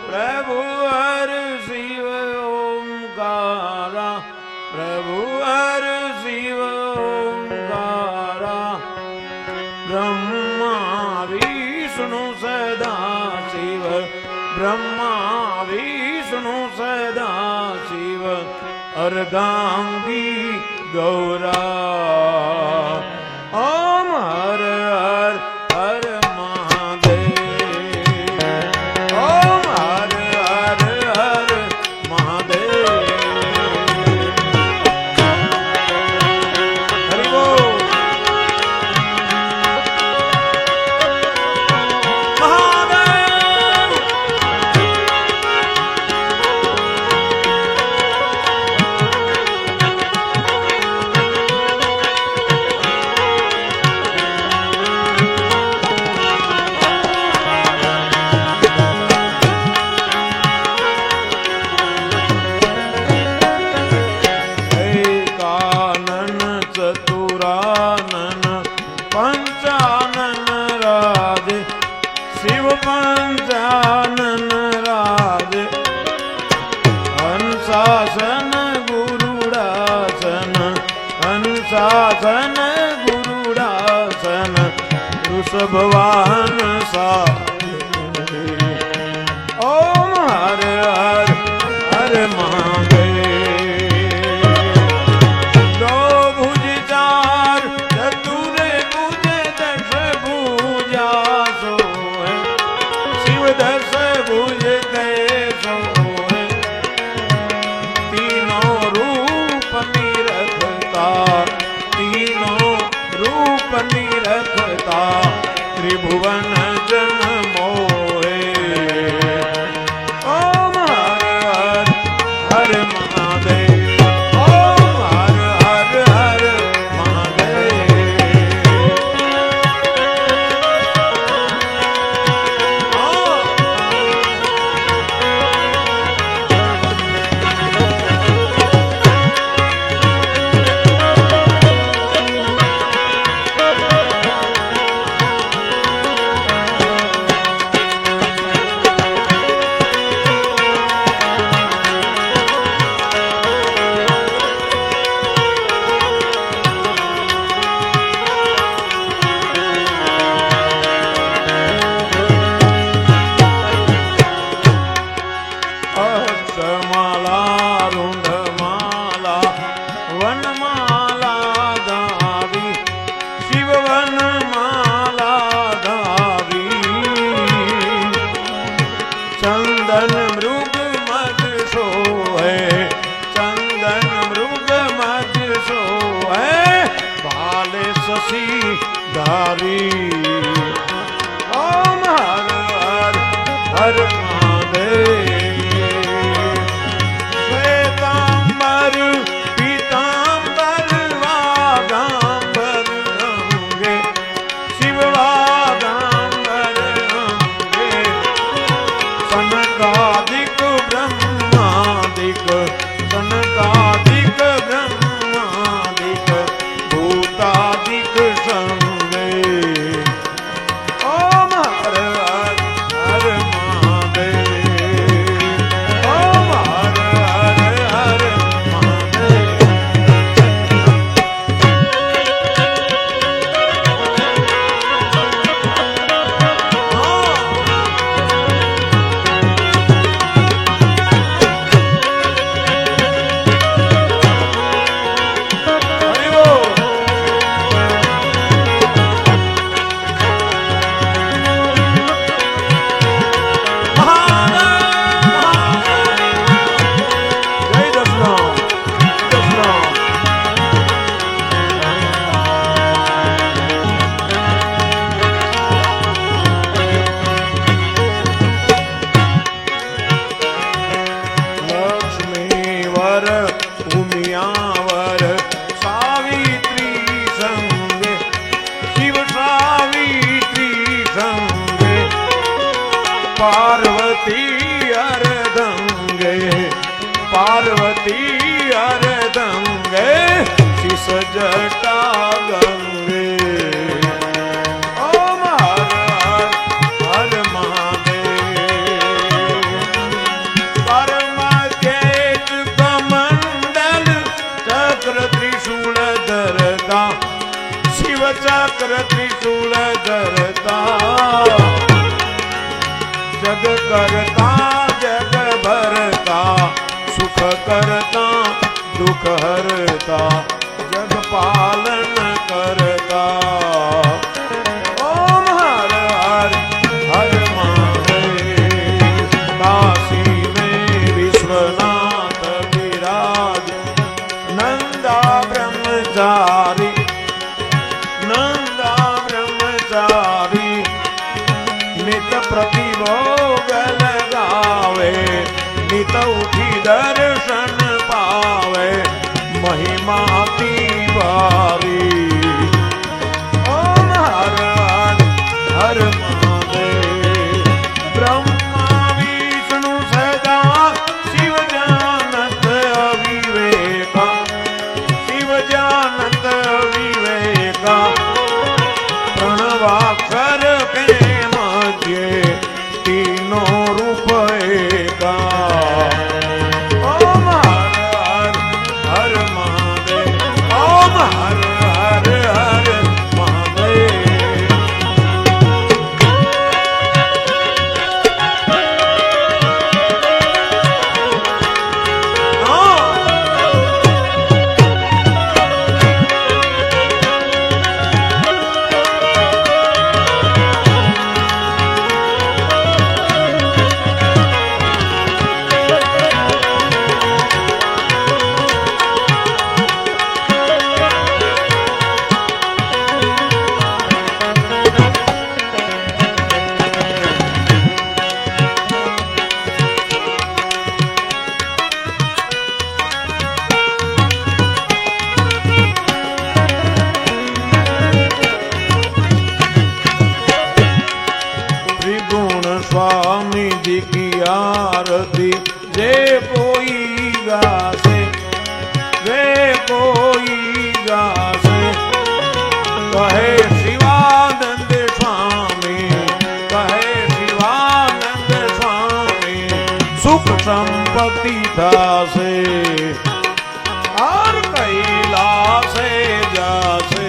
प्रभु हर शिव ओंकारा प्रभु हर शिव ओंकारा ब्रह्मा विष्णु सदा शिव ब्रह्मा विष्णु सदा शिव अर्धांगी गौरा ओम हर हर हर महादेव ओम हर हर हर महादेव हरि बोल शासन गुरुडासन वृषभवाहन सा ओम हर हर हर महादेव दो भुज चार चतुर भुज दश भुजा सो है शिव दश भुज कैसो है तीनों रूप निरखता तीनों रूप निरखता त्रिभुवन जन मोहे ओम हर हर हर महादेव ओम हर हर हर धारी ओम हर हर हर महादेव श्वेतांबर पीतांबर वागांबर रंगे शिव वागांबर रंगे सनकादिक ब्रह्मादिक सनकादिक ब्रह्मादिक भूतादिक संगे ओम हर हर हर महादेव ओम हर हर हर महादेव हरि बोल जय दशराम दशराम लक्ष्मीवर उमियावर सावित्री संगे शिव सावित्री संगे पार्वती अर्धंगे पार्वती अर्धंगे शिष जटा गंगे ओम हर हर हर महादेव त्रिशूल धरता जग करता जग भरता सुख करता दुख हरता जग पालन करता ओम हर हर हर महादेव काशी में विश्वनाथ विराज नंदा ब्रह्मचारी नित प्रतिभोग लगावे नित उठी दर्शन पावे महिमा तिवारी ओम हर हर हर महादेव ब्रह्मा विष्णु सदा शिव जानत अविवेका शिव जानत अविवेका प्रणवाक्षर के मध्य तीनों रूप एका ओम हर हर हर महादेव ओम हर हर हर महादेव स्वामी जी की आरती जे कोई गासे वे कोई गासे कहे शिवानंद स्वामी कहे शिवानंद स्वामी सुख संपत्ति दासे और कैलासे जासे